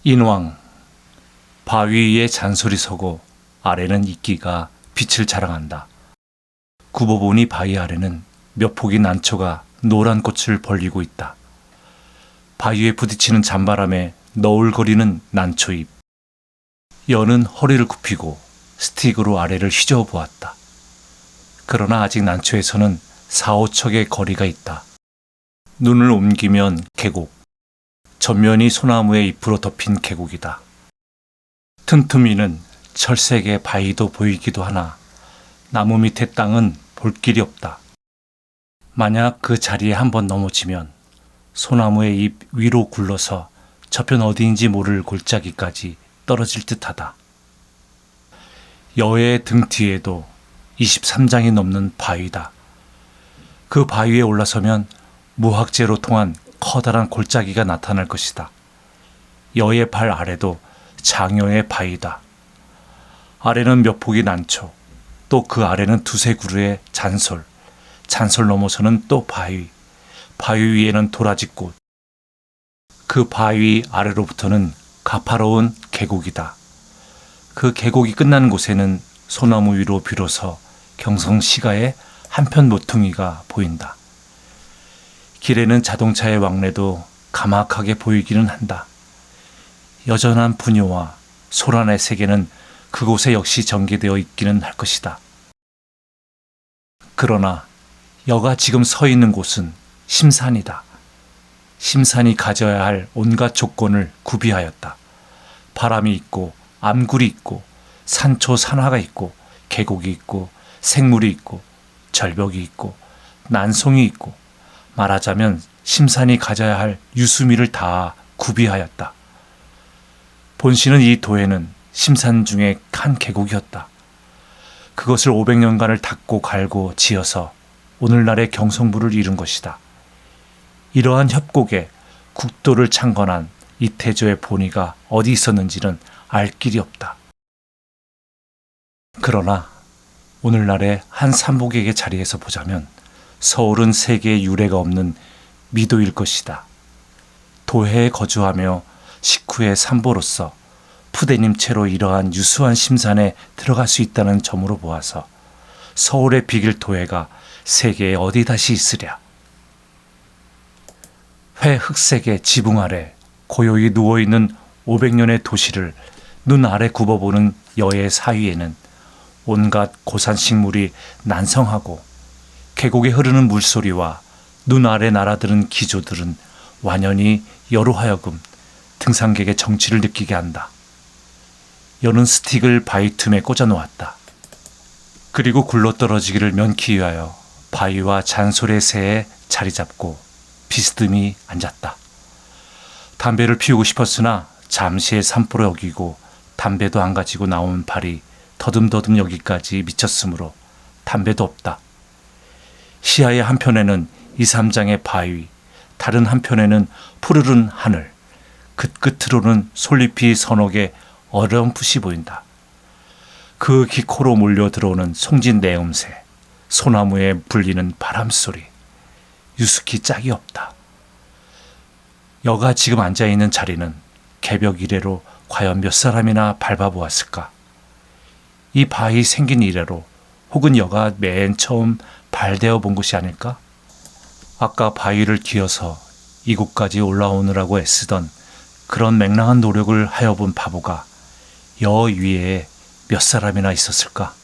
인왕. 바위 위에 잔솔이 서고 아래는 이끼가 빛을 자랑한다. 굽어보니 바위 아래는 몇 폭이 난초가 노란 꽃을 벌리고 있다. 바위에 부딪히는 잔바람에 너울거리는 난초잎. 여는 허리를 굽히고 스틱으로 아래를 휘저어 보았다. 그러나 아직 난초에서는 4~5척의 거리가 있다. 눈을 옮기면 계곡. 전면이 소나무의 잎으로 덮인 계곡이다. 틈틈이는 철새의 바위도 보이기도 하나 나무 밑의 땅은 볼 길이 없다. 만약 그 자리에 한번 넘어지면 소나무의 잎 위로 굴러서 저편 어디인지 모를 골짜기까지 떨어질 듯하다. 여의 등 뒤에도 23장이 넘는 바위다. 그 바위에 올라서면 무학재로 통한 커다란 골짜기가 나타날 것이다. 여의 발 아래도 장여의 바위다. 아래는 몇 폭이 난초, 또 그 아래는 두세 그루의 잔솔, 잔솔 넘어서는 또 바위, 바위 위에는 도라지꽃. 그 바위 아래로부터는 가파로운 계곡이다. 그 계곡이 끝나는 곳에는 소나무 위로 비로소 경성시가의 한편 모퉁이가 보인다. 길에는 자동차의 왕래도 가막하게 보이기는 한다. 여전한 분요와 소란의 세계는 그곳에 역시 전개되어 있기는 할 것이다. 그러나 여가 지금 서 있는 곳은 심산이다. 심산이 가져야 할 온갖 조건을 구비하였다. 바람이 있고 암굴이 있고 산초 산화가 있고 계곡이 있고 생물이 있고 절벽이 있고 난송이 있고 말하자면 심산이 가져야 할 유수미를 다 구비하였다. 본시는 이 도에는 심산 중에 한 계곡이었다. 그것을 500년간을 닦고 갈고 지어서 오늘날의 경성부를 이룬 것이다. 이러한 협곡에 국도를 창건한 이태조의 본의가 어디 있었는지는 알 길이 없다. 그러나 오늘날의 한 삼복에게 자리에서 보자면 서울은 세계에 유례가 없는 미도일 것이다. 도해에 거주하며 식후의 삼보로서 푸대님 채로 이러한 유수한 심산에 들어갈 수 있다는 점으로 보아서 서울의 비길 도해가 세계에 어디 다시 있으랴. 회 흑색의 지붕 아래 고요히 누워있는 500년의 도시를 눈 아래 굽어보는 여의 사위에는 온갖 고산식물이 난성하고 계곡에 흐르는 물소리와 눈 아래 날아드는 기조들은 완연히 여로 하여금 등산객의 정취를 느끼게 한다. 여는 스틱을 바위 틈에 꽂아 놓았다. 그리고 굴러떨어지기를 면키 위하여 바위와 잔솔의 새에 자리 잡고 비스듬히 앉았다. 담배를 피우고 싶었으나 잠시의 산보를 어기고 담배도 안 가지고 나온 발이 더듬더듬 여기까지 미쳤으므로 담배도 없다. 시야의 한편에는 2~3장의 바위, 다른 한편에는 푸르른 하늘, 그 끝으로는 솔잎이 서너 개 어렴풋이 보인다. 그 기코로 몰려 들어오는 송진 내음새, 소나무에 불리는 바람소리, 유스키 짝이 없다. 여가 지금 앉아있는 자리는 개벽 이래로 과연 몇 사람이나 밟아보았을까? 이 바위 생긴 이래로 혹은 여가 맨 처음 발대어 본 곳이 아닐까? 아까 바위를 기어서 이곳까지 올라오느라고 애쓰던 그런 맹랑한 노력을 하여본 바보가 여 위에 몇 사람이나 있었을까?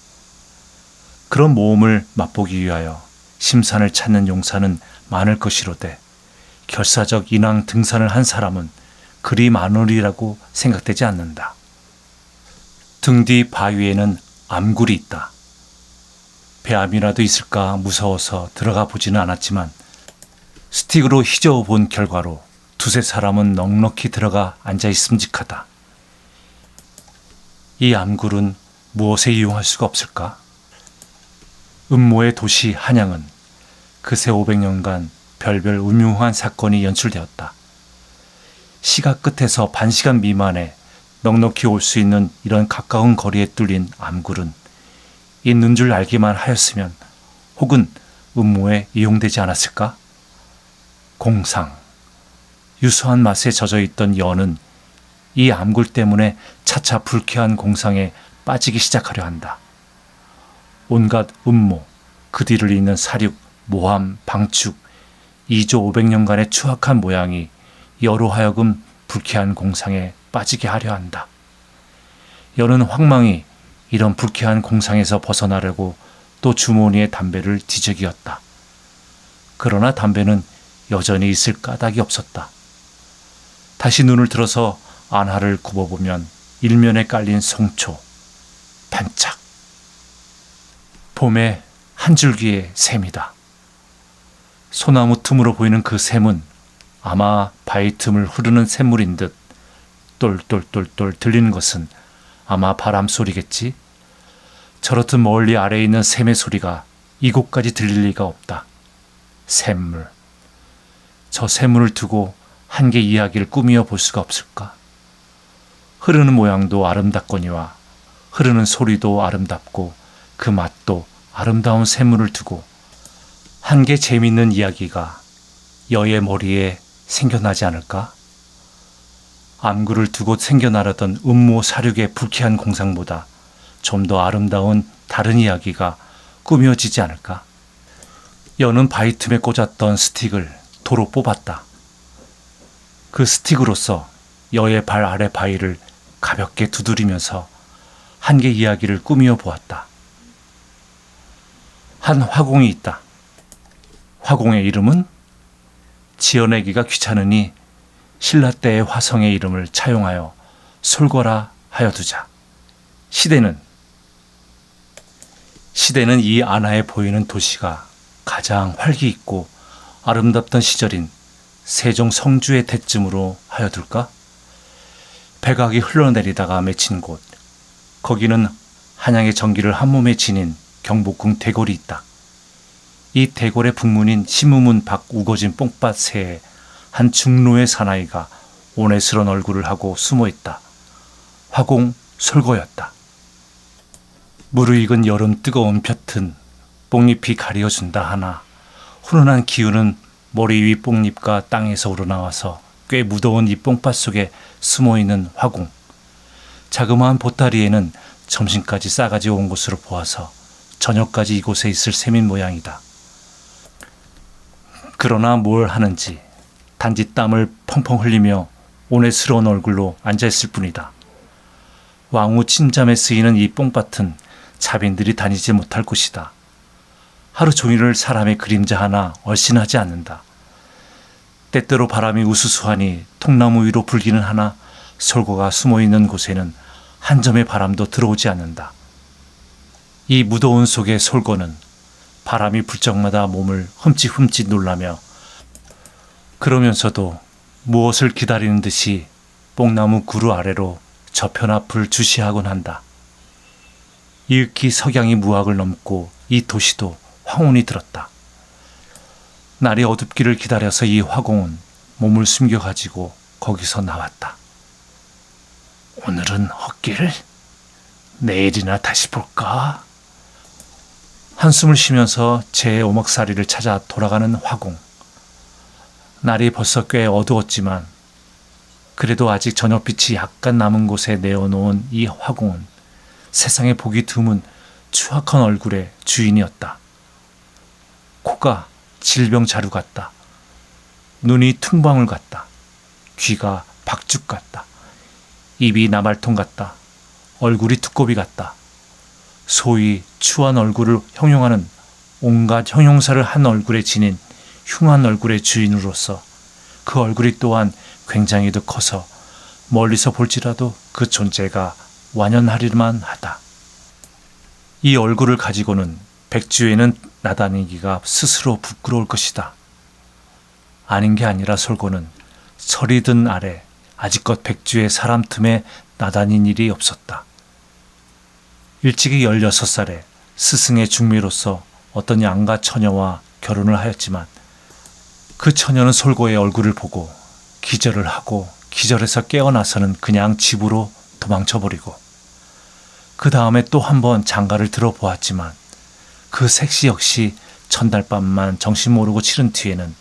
그런 모험을 맛보기 위하여 심산을 찾는 용사는 많을 것이로되 결사적 인왕 등산을 한 사람은 그리 많으리라고 생각되지 않는다. 등 뒤 바위에는 암굴이 있다. 배암이라도 있을까 무서워서 들어가 보지는 않았지만 스틱으로 휘저어 본 결과로 두세 사람은 넉넉히 들어가 앉아 있음직하다. 이 암굴은 무엇에 이용할 수가 없을까? 음모의 도시 한양은 그새 500년간 별별 음흉한 사건이 연출되었다. 시각 끝에서 반시간 미만에 넉넉히 올 수 있는 이런 가까운 거리에 뚫린 암굴은 있는 줄 알기만 하였으면 혹은 음모에 이용되지 않았을까? 공상, 유수한 맛에 젖어있던 여는 이 암굴 때문에 차차 불쾌한 공상에 빠지기 시작하려 한다. 온갖 음모, 그 뒤를 잇는 사륙, 모함, 방축, 2조 500년간의 추악한 모양이 여로 하여금 불쾌한 공상에 빠지게 하려 한다. 여는 황망히 이런 불쾌한 공상에서 벗어나려고 또 주머니에 담배를 뒤적이었다. 그러나 담배는 여전히 있을 까닭이 없었다. 다시 눈을 들어서 안화를 굽어보면 일면에 깔린 송초, 반짝. 봄의 한 줄기의 샘이다. 소나무 틈으로 보이는 그 샘은 아마 바위 틈을 흐르는 샘물인 듯 똘똘똘똘 들리는 것은 아마 바람 소리겠지. 저렇듯 멀리 아래에 있는 샘의 소리가 이곳까지 들릴 리가 없다. 샘물. 저 샘물을 두고 한 개 이야기를 꾸미어 볼 수가 없을까? 흐르는 모양도 아름답거니와 흐르는 소리도 아름답고 그 맛도 아름다운 샘물을 두고 한 개 재미있는 이야기가 여의 머리에 생겨나지 않을까? 암굴을 두고 생겨나려던 음모 사륙의 불쾌한 공상보다 좀 더 아름다운 다른 이야기가 꾸며지지 않을까? 여는 바위 틈에 꽂았던 스틱을 도로 뽑았다. 그 스틱으로서 여의 발 아래 바위를 가볍게 두드리면서 한 개 이야기를 꾸미어 보았다. 한 화공이 있다. 화공의 이름은 지어내기가 귀찮으니 신라 때의 화성의 이름을 차용하여 솔거라 하여 두자. 시대는 이 안하에 보이는 도시가 가장 활기 있고 아름답던 시절인 세종 성주의 때쯤으로 하여 둘까? 백악이 흘러내리다가 맺힌 곳, 거기는 한양의 전기를 한 몸에 지닌 경복궁 대궐이 있다. 이 대궐의 북문인 신무문 밖 우거진 뽕밭새에 한 중로의 사나이가 온외스런 얼굴을 하고 숨어있다. 화공 솔거였다. 무르익은 여름 뜨거운 볕은 뽕잎이 가려준다 하나 훈훈한 기운은 머리 위 뽕잎과 땅에서 우러나와서 꽤 무더운 이 뽕밭 속에 숨어있는 화공. 자그마한 보따리에는 점심까지 싸가지 온 것으로 보아서 저녁까지 이곳에 있을 셈인 모양이다. 그러나 뭘 하는지 단지 땀을 펑펑 흘리며 온외스러운 얼굴로 앉아있을 뿐이다. 왕후 침잠에 쓰이는 이 뽕밭은 자빈들이 다니지 못할 곳이다. 하루 종일을 사람의 그림자 하나 얼씬하지 않는다. 때때로 바람이 우수수하니 통나무 위로 불기는 하나 솔거가 숨어있는 곳에는 한 점의 바람도 들어오지 않는다. 이 무더운 속의 솔거는 바람이 불 적마다 몸을 흠칫흠칫 놀라며 그러면서도 무엇을 기다리는 듯이 뽕나무 구루 아래로 저편 앞을 주시하곤 한다. 이윽기 석양이 무학을 넘고 이 도시도 황혼이 들었다. 날이 어둡기를 기다려서 이 화공은 몸을 숨겨가지고 거기서 나왔다. 오늘은 헛길? 내일이나 다시 볼까? 한숨을 쉬면서 제 오목살이를 찾아 돌아가는 화공. 날이 벌써 꽤 어두웠지만 그래도 아직 저녁빛이 약간 남은 곳에 내어놓은 이 화공은 세상에 보기 드문 추악한 얼굴의 주인이었다. 코가 질병자루 같다. 눈이 퉁방울 같다. 귀가 박죽 같다. 입이 나말통 같다. 얼굴이 두꺼비 같다. 소위 추한 얼굴을 형용하는 온갖 형용사를 한 얼굴에 지닌 흉한 얼굴의 주인으로서 그 얼굴이 또한 굉장히도 커서 멀리서 볼지라도 그 존재가 완연하리만 하다. 이 얼굴을 가지고는 백주에는 나다니기가 스스로 부끄러울 것이다. 아닌 게 아니라 솔고는 설이 든 아래 아직껏 백주의 사람 틈에 나다닌 일이 없었다. 일찍이 16살에 스승의 중매로서 어떤 양가 처녀와 결혼을 하였지만 그 처녀는 솔고의 얼굴을 보고 기절을 하고 기절해서 깨어나서는 그냥 집으로 도망쳐버리고 그 다음에 또 한 번 장가를 들어보았지만 그 색시 역시 첫날밤만 정신 모르고 치른 뒤에는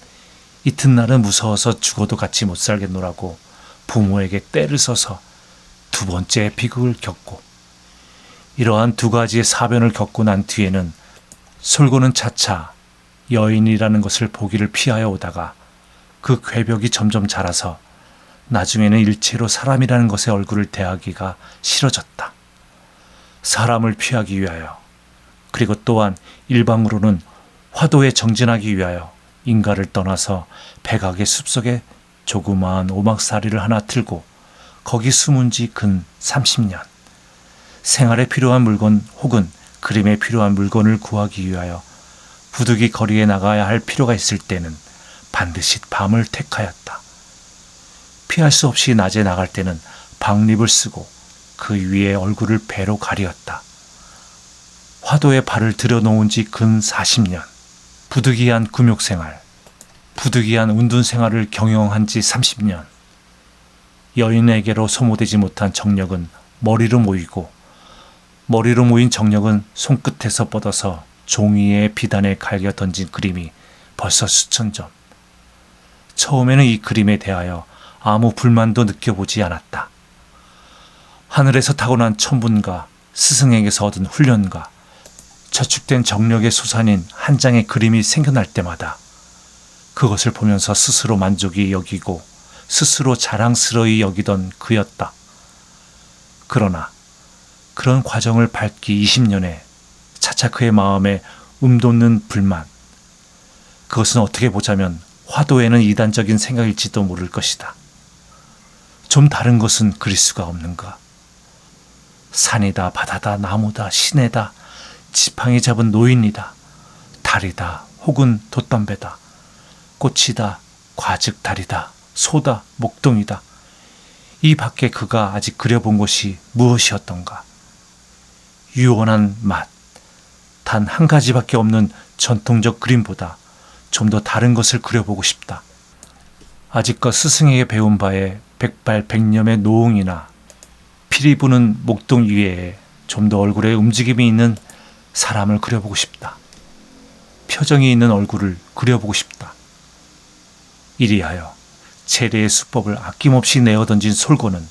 이튿날은 무서워서 죽어도 같이 못 살겠노라고 부모에게 떼를 써서 두 번째 비극을 겪고, 이러한 두 가지의 사변을 겪고 난 뒤에는 솔고는 차차 여인이라는 것을 보기를 피하여 오다가 그 궤벽이 점점 자라서 나중에는 일체로 사람이라는 것의 얼굴을 대하기가 싫어졌다. 사람을 피하기 위하여, 그리고 또한 일방으로는 화도에 정진하기 위하여 인가를 떠나서 백악의 숲속에 조그마한 오막살이를 하나 틀고 거기 숨은 지 근 30년. 생활에 필요한 물건 혹은 그림에 필요한 물건을 구하기 위하여 부득이 거리에 나가야 할 필요가 있을 때는 반드시 밤을 택하였다. 피할 수 없이 낮에 나갈 때는 박립을 쓰고 그 위에 얼굴을 배로 가리었다. 화도에 발을 들여놓은 지 근 40년. 부득이한 금욕생활, 부득이한 운둔생활을 경영한 지 30년. 여인에게로 소모되지 못한 정력은 머리로 모이고, 머리로 모인 정력은 손끝에서 뻗어서 종이의 비단에 갈겨 던진 그림이 벌써 수천 점. 처음에는 이 그림에 대하여 아무 불만도 느껴보지 않았다. 하늘에서 타고난 천분과 스승에게서 얻은 훈련과 저축된 정력의 소산인 한 장의 그림이 생겨날 때마다 그것을 보면서 스스로 만족이 여기고 스스로 자랑스러이 여기던 그였다. 그러나 그런 과정을 밟기 20년에 차차 그의 마음에 돋는 불만, 그것은 어떻게 보자면 화도에는 이단적인 생각일지도 모를 것이다. 좀 다른 것은 그릴 수가 없는가? 산이다, 바다다, 나무다, 시내다, 지팡이 잡은 노인이다, 달이다, 혹은 돛담배다, 꽃이다, 과즙달이다, 소다, 목동이다. 이 밖에 그가 아직 그려본 것이 무엇이었던가? 유원한 맛, 단 한 가지밖에 없는 전통적 그림보다 좀 더 다른 것을 그려보고 싶다. 아직껏 스승에게 배운 바에 백발백념의 노응이나 피리 부는 목동 위에 좀 더 얼굴에 움직임이 있는 사람을 그려보고 싶다. 표정이 있는 얼굴을 그려보고 싶다. 이리하여 체리의 수법을 아낌없이 내어던진 솔고는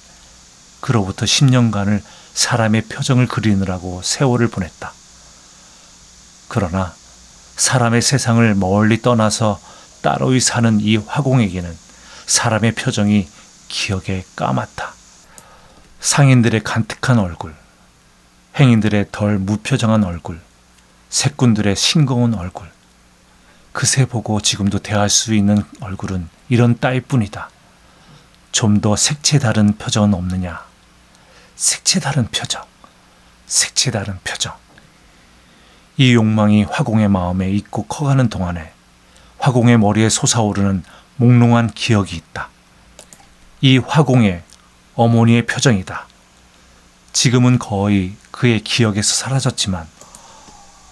그로부터 10년간을 사람의 표정을 그리느라고 세월을 보냈다. 그러나 사람의 세상을 멀리 떠나서 따로이 사는 이 화공에게는 사람의 표정이 기억에 까맣다. 상인들의 간특한 얼굴, 행인들의 덜 무표정한 얼굴, 색군들의 싱거운 얼굴, 그새 보고 지금도 대할 수 있는 얼굴은 이런 따위뿐이다. 좀 더 색채 다른 표정은 없느냐? 색채 다른 표정, 색채 다른 표정. 이 욕망이 화공의 마음에 있고 커가는 동안에 화공의 머리에 솟아오르는 몽롱한 기억이 있다. 이 화공의 어머니의 표정이다. 지금은 거의 그의 기억에서 사라졌지만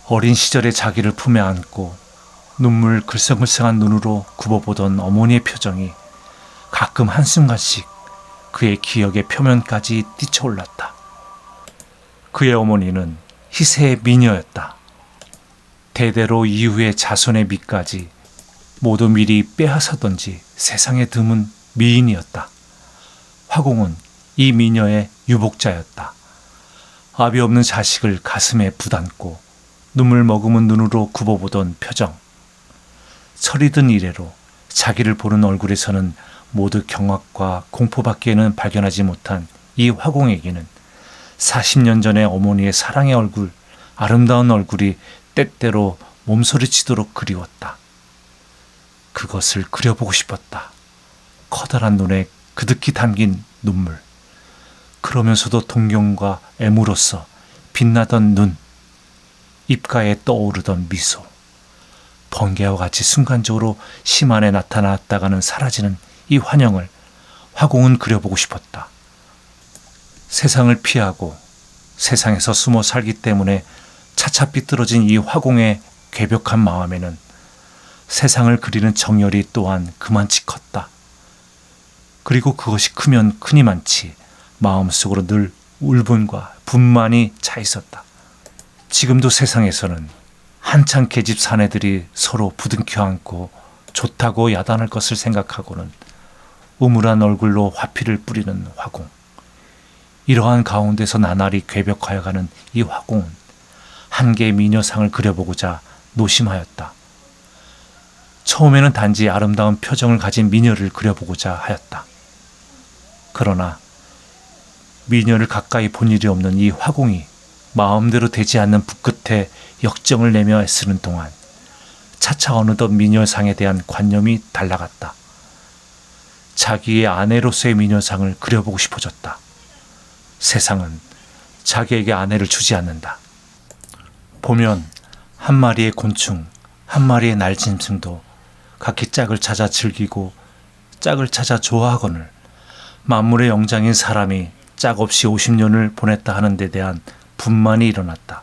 어린 시절의 자기를 품에 안고 눈물 글썽글썽한 눈으로 굽어보던 어머니의 표정이 가끔 한순간씩 그의 기억의 표면까지 뛰쳐올랐다. 그의 어머니는 희세의 미녀였다. 대대로 이후의 자손의 미까지 모두 미리 빼앗았던지 세상에 드문 미인이었다. 화공은 이 미녀의 유복자였다. 아비 없는 자식을 가슴에 부담고 눈물 머금은 눈으로 굽어보던 표정. 철이 든 이래로 자기를 보는 얼굴에서는 모두 경악과 공포밖에는 발견하지 못한 이 화공에게는 40년 전의 어머니의 사랑의 얼굴, 아름다운 얼굴이 때때로 몸소리치도록 그리웠다. 그것을 그려보고 싶었다. 커다란 눈에 그득히 담긴 눈물, 그러면서도 동경과 애무로서 빛나던 눈, 입가에 떠오르던 미소, 번개와 같이 순간적으로 심안에 나타났다가는 사라지는 이 환영을 화공은 그려보고 싶었다. 세상을 피하고 세상에서 숨어 살기 때문에 차차 삐뚤어진 이 화공의 괴벽한 마음에는 세상을 그리는 정열이 또한 그만치 컸다. 그리고 그것이 크면 크니만치 마음속으로 늘 울분과 분만이 차 있었다. 지금도 세상에서는 한창 계집 사내들이 서로 부둥켜 안고 좋다고 야단할 것을 생각하고는 우물한 얼굴로 화피를 뿌리는 화공. 이러한 가운데서 나날이 궤벽하여가는 이 화공은 한 개의 미녀상을 그려보고자 노심하였다. 처음에는 단지 아름다운 표정을 가진 미녀를 그려보고자 하였다. 그러나 미녀를 가까이 본 일이 없는 이 화공이 마음대로 되지 않는 붓끝에 역정을 내며 애쓰는 동안 차차 어느덧 미녀상에 대한 관념이 달라갔다. 자기의 아내로서의 미녀상을 그려보고 싶어졌다. 세상은 자기에게 아내를 주지 않는다. 보면 한 마리의 곤충, 한 마리의 날짐승도 각기 짝을 찾아 즐기고 짝을 찾아 좋아하거늘 만물의 영장인 사람이 짝 없이 50년을 보냈다 하는 데 대한 분만이 일어났다.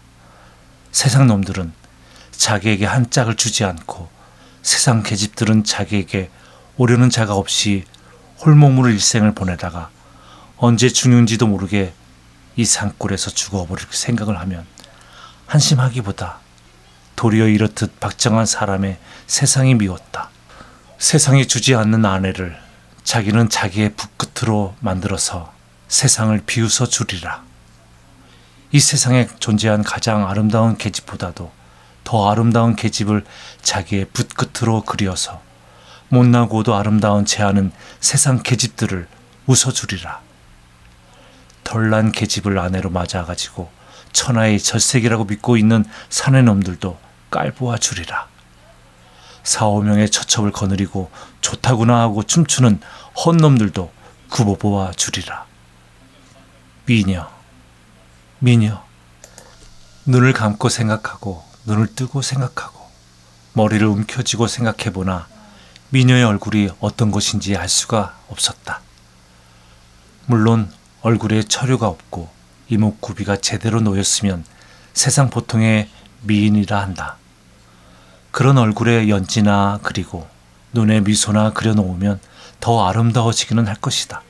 세상 놈들은 자기에게 한 짝을 주지 않고 세상 계집들은 자기에게 오려는 자가 없이 홀몸으로 일생을 보내다가 언제 죽는지도 모르게 이 산골에서 죽어버릴 생각을 하면 한심하기보다 도리어 이렇듯 박정한 사람의 세상이 미웠다. 세상이 주지 않는 아내를 자기는 자기의 붓끝으로 만들어서 세상을 비웃어 주리라. 이 세상에 존재한 가장 아름다운 계집보다도 더 아름다운 계집을 자기의 붓끝으로 그려서 못나고도 아름다운 제하는 세상 계집들을 웃어주리라. 덜난 계집을 아내로 맞아가지고 천하의 절색이라고 믿고 있는 사내놈들도 깔보아 주리라. 4~5명의 처첩을 거느리고 좋다구나 하고 춤추는 헛놈들도 굽어보아 주리라. 미녀, 미녀. 눈을 감고 생각하고 눈을 뜨고 생각하고 머리를 움켜쥐고 생각해보나 미녀의 얼굴이 어떤 것인지 알 수가 없었다. 물론 얼굴에 처류가 없고 이목구비가 제대로 놓였으면 세상 보통의 미인이라 한다. 그런 얼굴에 연지나 그리고 눈에 미소나 그려놓으면 더 아름다워지기는 할 것이다.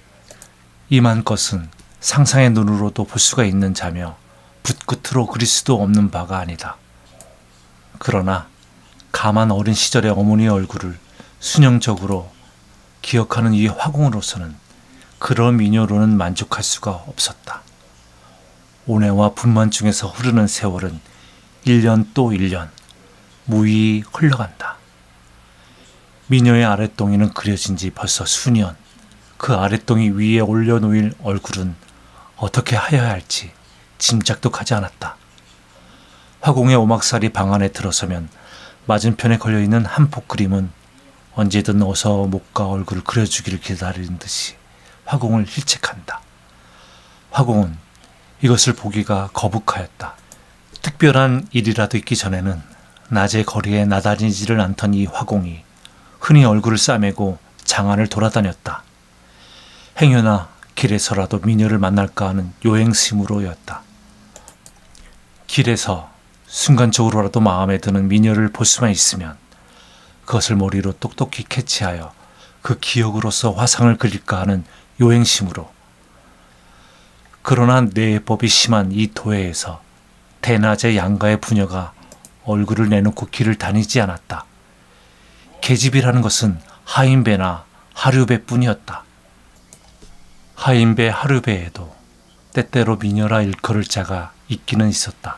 이만 것은 상상의 눈으로도 볼 수가 있는 자며 붓끝으로 그릴 수도 없는 바가 아니다. 그러나 가만 어린 시절의 어머니의 얼굴을 순영적으로 기억하는 이 화공으로서는 그런 미녀로는 만족할 수가 없었다. 온해와 분만 중에서 흐르는 세월은 1년 또 1년 무의히 흘러간다. 미녀의 아랫동이는 그려진 지 벌써 수년. 그 아랫동이 위에 올려놓일 얼굴은 어떻게 하여야 할지 짐작도 가지 않았다. 화공의 오막살이 방 안에 들어서면 맞은편에 걸려있는 한 폭 그림은 언제든 어서 목과 얼굴을 그려주기를 기다리는 듯이 화공을 힐책한다. 화공은 이것을 보기가 거북하였다. 특별한 일이라도 있기 전에는 낮에 거리에 나다니지를 않던 이 화공이 흔히 얼굴을 싸매고 장안을 돌아다녔다. 행여나 길에서라도 미녀를 만날까 하는 요행심으로였다. 길에서 순간적으로라도 마음에 드는 미녀를 볼 수만 있으면 그것을 머리로 똑똑히 캐치하여 그 기억으로서 화상을 그릴까 하는 요행심으로. 그러나 뇌법이 심한 이 도회에서 대낮에 양가의 부녀가 얼굴을 내놓고 길을 다니지 않았다. 계집이라는 것은 하인배나 하류배뿐이었다. 하인배 하류배에도 때때로 미녀라 일컬을 자가 있기는 있었다.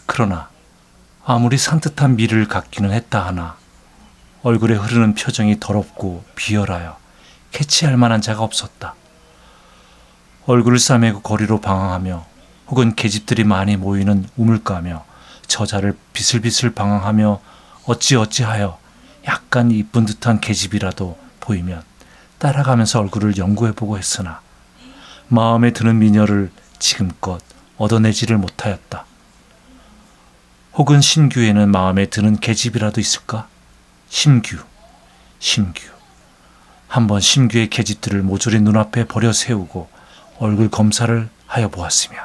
그러나 아무리 산뜻한 미를 갖기는 했다 하나 얼굴에 흐르는 표정이 더럽고 비열하여 캐치할 만한 자가 없었다. 얼굴을 싸매고 거리로 방황하며 혹은 계집들이 많이 모이는 우물가며 저자를 비슬비슬 방황하며 어찌어찌하여 약간 이쁜 듯한 계집이라도 보이면 따라가면서 얼굴을 연구해보고 했으나 마음에 드는 미녀를 지금껏 얻어내지를 못하였다. 혹은 신규에는 마음에 드는 계집이라도 있을까? 심규. 한번 심규의 계집들을 모조리 눈앞에 버려 세우고 얼굴 검사를 하여 보았으며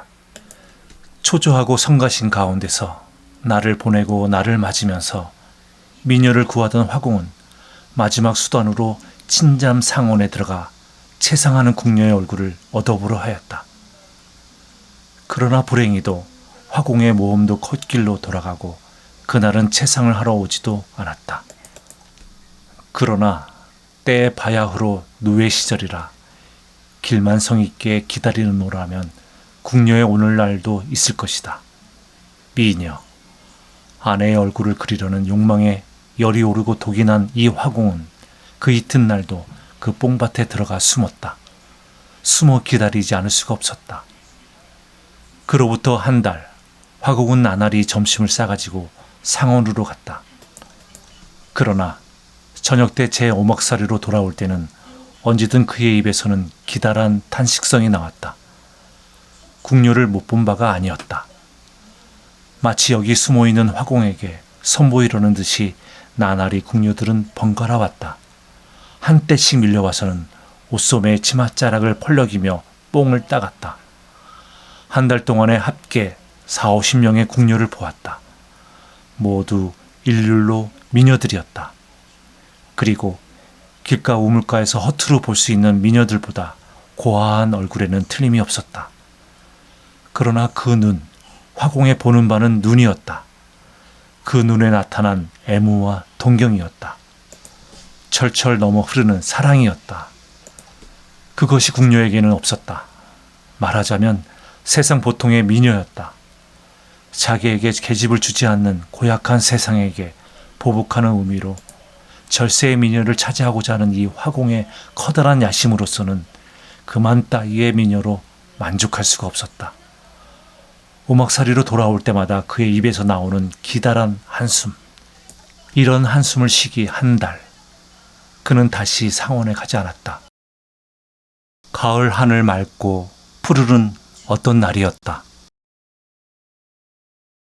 초조하고 성가신 가운데서 나를 보내고 나를 맞으면서 미녀를 구하던 화공은 마지막 수단으로 친잠 상원에 들어가 채상하는 궁녀의 얼굴을 얻어보려 하였다. 그러나 불행히도 화공의 모험도 콧길로 돌아가고 그날은 채상을 하러 오지도 않았다. 그러나 때에 바야흐로 누에 시절이라 길만 성 있게 기다리는 노라면 궁녀의 오늘날도 있을 것이다. 미녀. 아내의 얼굴을 그리려는 욕망에 열이 오르고 독이 난 이 화공은 그 이튿날도 그 뽕밭에 들어가 숨었다. 숨어 기다리지 않을 수가 없었다. 그로부터 한 달, 화공은 나날이 점심을 싸가지고 상원으로 갔다. 그러나 저녁 때 제 오막살이로 돌아올 때는 언제든 그의 입에서는 기다란 탄식성이 나왔다. 궁녀를 못 본 바가 아니었다. 마치 여기 숨어있는 화공에게 선보이려는 듯이 나날이 궁녀들은 번갈아 왔다. 한 떼씩 밀려와서는 옷소매의 치맛자락을 펄럭이며 뽕을 따갔다. 한 달 동안에 합계 40~50명의 궁녀를 보았다. 모두 일률로 미녀들이었다. 그리고 길가 우물가에서 허투루 볼 수 있는 미녀들보다 고아한 얼굴에는 틀림이 없었다. 그러나 그 눈, 화공에 보는 바는 눈이었다. 그 눈에 나타난 애무와 동경이었다. 철철 넘어 흐르는 사랑이었다. 그것이 궁녀에게는 없었다. 말하자면 세상 보통의 미녀였다. 자기에게 계집을 주지 않는 고약한 세상에게 보복하는 의미로 절세의 미녀를 차지하고자 하는 이 화공의 커다란 야심으로서는 그만 따위의 미녀로 만족할 수가 없었다. 오막살이로 돌아올 때마다 그의 입에서 나오는 기다란 한숨. 이런 한숨을 쉬기 한 달. 그는 다시 상원에 가지 않았다. 가을 하늘 맑고 푸르른 어떤 날이었다.